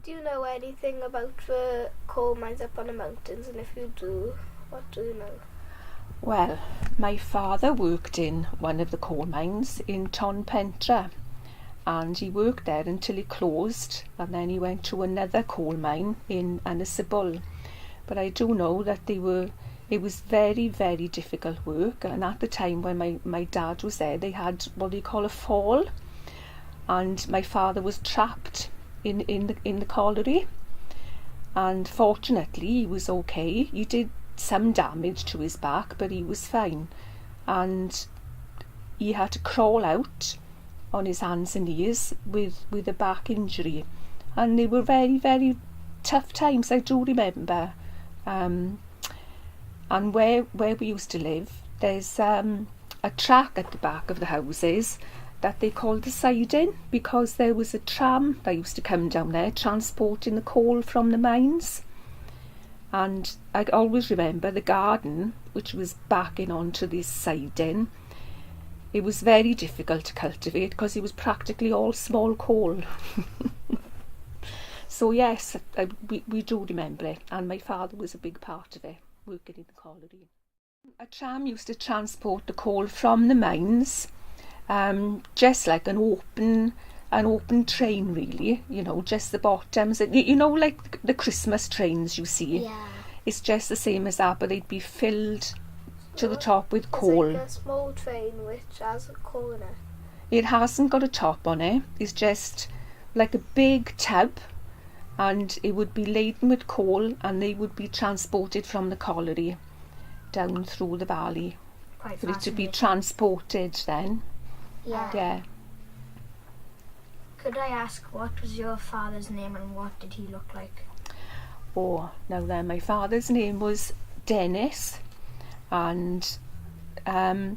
Do you know anything about the coal mines up on the mountains, and if you do, what do you know? Well, my father worked in one of the coal mines in Tonpentra, and he worked there until it closed, and then he went to another coal mine in Ynysybwl. But I do know that it was very, very difficult work, and at the time when my dad was there, they had what you call a fall, and my father was trapped in the colliery, and fortunately he was okay. He did some damage to his back, but he was fine, and he had to crawl out on his hands and knees with a back injury, and they were very, very tough times. I do remember. And where we used to live, there's a track at the back of the houses that they called the Cynon, because there was a tram that used to come down there transporting the coal from the mines. And I always remember the garden, which was backing onto this Cynon. It was very difficult to cultivate because it was practically all small coal. So yes, we do remember it, and my father was a big part of it, working in the colliery. A tram used to transport the coal from the mines, just like an open train, really. You know, just the bottoms. You know, like the Christmas trains you see. Yeah. It's just the same as that, but they'd be filled to the top with coal. It's like a small train which has a coal in it. It hasn't got a top on it. It's just like a big tub, and it would be laden with coal, and they would be transported from the colliery down through the valley for it to be transported then. Yeah. Could I ask, what was your father's name and what did he look like? Oh, now then, my father's name was Dennis, and I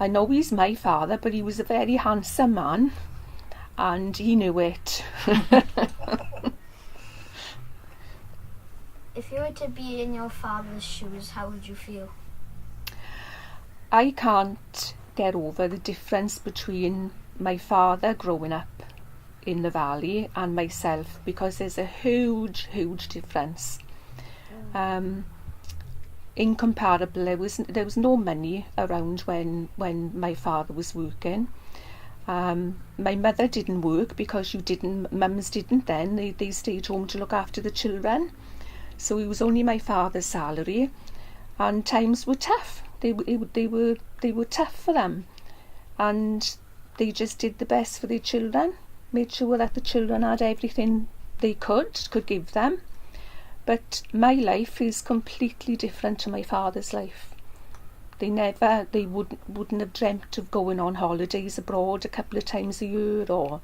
know he's my father, but he was a very handsome man, and he knew it. If you were to be in your father's shoes, how would you feel? I can't get over the difference between my father growing up in the valley and myself, because there's a huge difference. Incomparable. There was no money around when my father was working. My mother didn't work because mums didn't then. They stayed home to look after the children. So it was only my father's salary, and times were tough. They were tough for them, and they just did the best for their children, made sure that the children had everything they could give them. But my life is completely different to my father's life. They wouldn't have dreamt of going on holidays abroad a couple of times a year, or,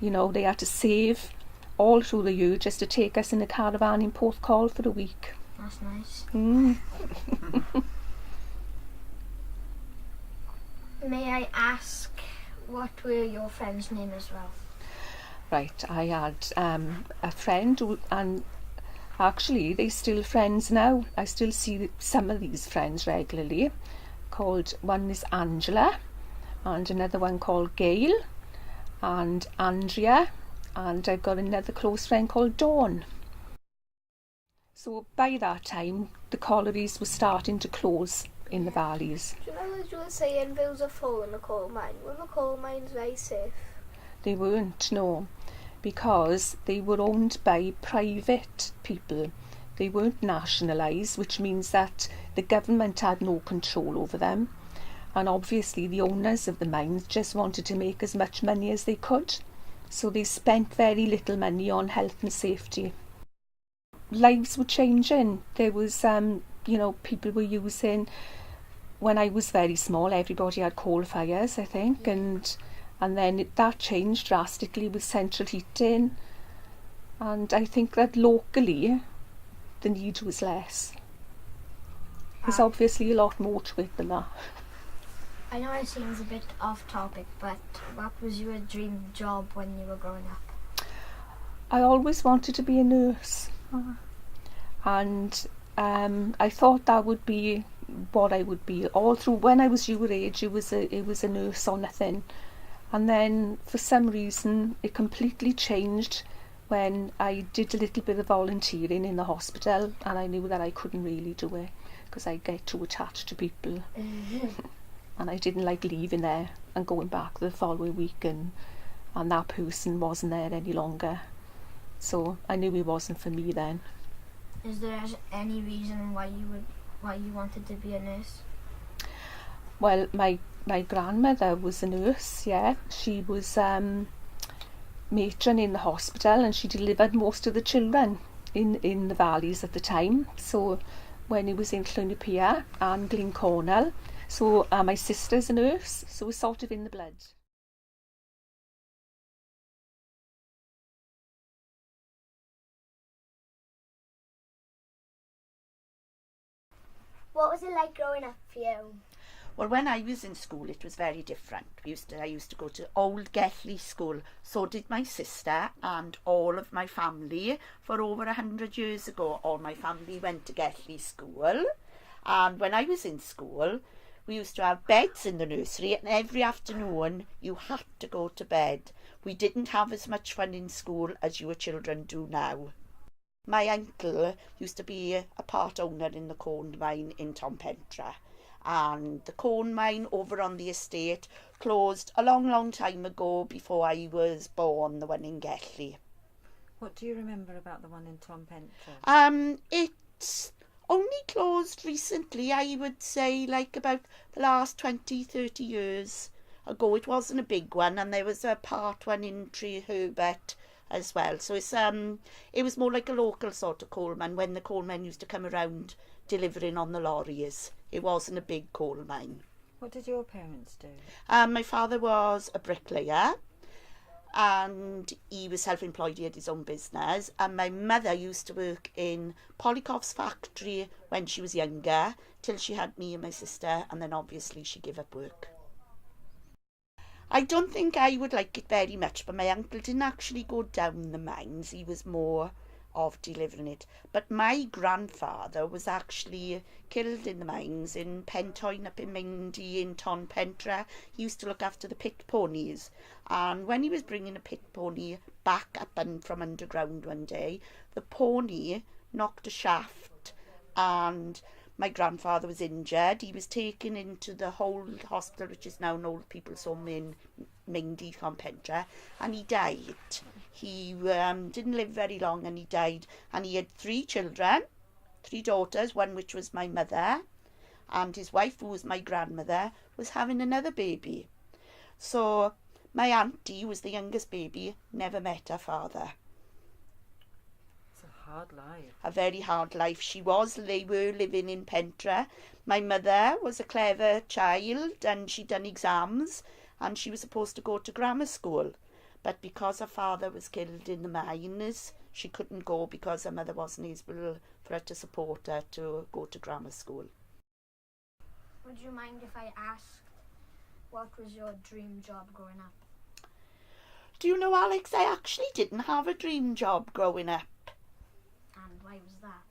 you know, they had to save all through the year just to take us in a caravan in Porthcawl for a week. That's nice. May I ask, what were your friends' names as well? Right, I had a friend, and actually they're still friends now. I still see some of these friends regularly. One is Angela, and another one called Gail, and Andrea, and I've got another close friend called Dawn. So by that time, the collieries were starting to close in the valleys. Do you know, as you were saying, there was a fall in the coal mine? Were the coal mines very safe? They weren't, no, because they were owned by private people. They weren't nationalised, which means that the government had no control over them. And obviously the owners of the mines just wanted to make as much money as they could. So they spent very little money on health and safety. Lives were changing. There was, people were using, when I was very small, everybody had coal fires, I think, and then that changed drastically with central heating. And I think that locally, the need was less. There's obviously a lot more to it than that. I know it seems a bit off topic, but what was your dream job when you were growing up? I always wanted to be a nurse, and I thought that would be what I would be all through. When I was your age, it was a nurse or nothing, and then for some reason it completely changed when I did a little bit of volunteering in the hospital, and I knew that I couldn't really do it because I get too attached to people. And I didn't like leaving there and going back the following week and that person wasn't there any longer. So I knew it wasn't for me then. Is there any reason why you wanted to be a nurse? Well, my grandmother was a nurse, yeah. She was matron in the hospital, and she delivered most of the children in the valleys at the time. So when it was in Llwynapia and Glencornel. So my sister's a nurse, so it's sort of in the blood. What was it like growing up for you? Well, when I was in school, it was very different. I used to go to old Gelli school. So did my sister and all of my family. For over 100 years ago, all my family went to Gelli school. And when I was in school, we used to have beds in the nursery, and every afternoon you had to go to bed. We didn't have as much fun in school as your children do now. My uncle used to be a part owner in the corn mine in Tonpentra. And the corn mine over on the estate closed a long time ago before I was born, the one in Gelli. What do you remember about the one in Tonpentra? It's only closed recently, I would say, like about the last 20-30 years ago. It wasn't a big one, and there was a part one in Tree Herbert as well. So it was more like a local sort of coal mine when the coal men used to come around delivering on the lorries. It wasn't a big coal mine. What did your parents do? My father was a bricklayer, and he was self-employed. He had his own business. And my mother used to work in Polykov's factory when she was younger, till she had me and my sister, and then obviously she gave up work. I don't think I would like it very much, but my uncle didn't actually go down the mines. He was more of delivering it. But my grandfather was actually killed in the mines in Pentoyn up in Mindy in Tonpentra. He used to look after the pit ponies, and when he was bringing a pit pony back up and from underground one day, the pony knocked a shaft and my grandfather was injured. He was taken into the old hospital, which is now an old people's home in Mindy, Tonpentra, and he died. He didn't live very long, and he died. And he had 3 children, 3 daughters, one which was my mother, and his wife, who was my grandmother, was having another baby. So my auntie was the youngest baby, never met her father. Hard life. A very hard life. They were living in Pentra. My mother was a clever child, and she'd done exams, and she was supposed to go to grammar school. But because her father was killed in the mines, she couldn't go because her mother wasn't able for her to support her to go to grammar school. Would you mind if I asked what was your dream job growing up? Do you know, Alex, I actually didn't have a dream job growing up. And why was that?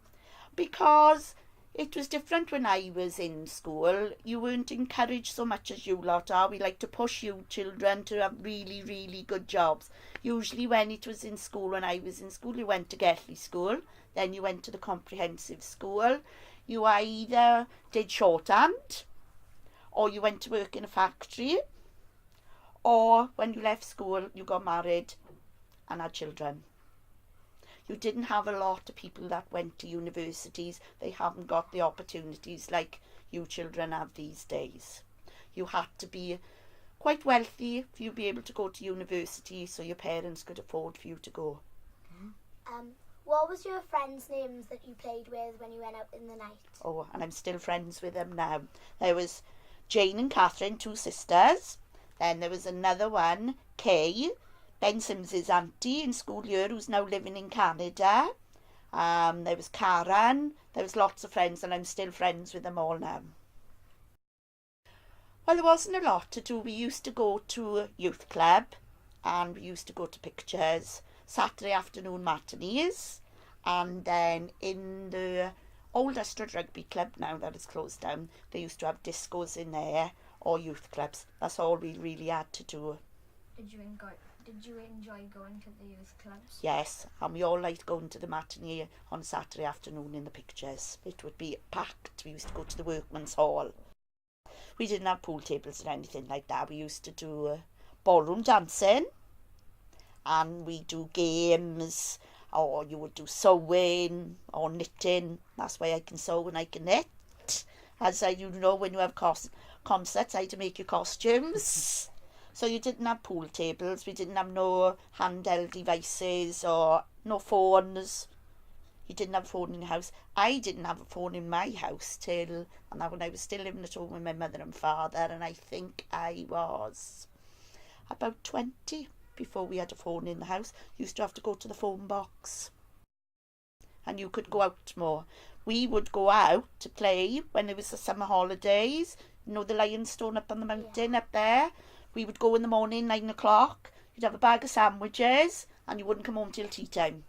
Because it was different when I was in school. You weren't encouraged so much as you lot are. We like to push you children to have really good jobs. Usually when it was in school, when I was in school, you went to Gelli school, then you went to the comprehensive school. You either did shorthand, or you went to work in a factory, or when you left school, you got married and had children. You didn't have a lot of people that went to universities. They haven't got the opportunities like you children have these days. You had to be quite wealthy for you to be able to go to university, so your parents could afford for you to go. What was your friends' names that you played with when you went out in the night? Oh, and I'm still friends with them now. There was Jane and Catherine, 2 sisters. Then there was another one, Kay, Ben Sims's auntie in school year, who's now living in Canada. There was Karen. There was lots of friends, and I'm still friends with them all now. Well, there wasn't a lot to do. We used to go to a youth club, and we used to go to pictures, Saturday afternoon matinees, and then in the old Estrad Rugby Club, now that it's closed down, they used to have discos in there, or youth clubs. That's all we really had to do. Did you Did you enjoy going to the youth clubs? Yes, and we all liked going to the matinee on Saturday afternoon in the pictures. It would be packed. We used to go to the Workman's Hall. We didn't have pool tables or anything like that. We used to do ballroom dancing, and we do games, or you would do sewing or knitting. That's why I can sew and I can knit. As you know, when you have concerts, I had to make your costumes. So you didn't have pool tables, we didn't have no handheld devices or no phones. You didn't have a phone in your house. I didn't have a phone in my house till, and that when I was still living at home with my mother and father, and I think I was about 20 before we had a phone in the house. Used to have to go to the phone box. And you could go out more. We would go out to play when it was the summer holidays. You know the Lionstone up on the mountain up there? We would go in the morning, 9 o'clock. You'd have a bag of sandwiches and you wouldn't come home till tea time.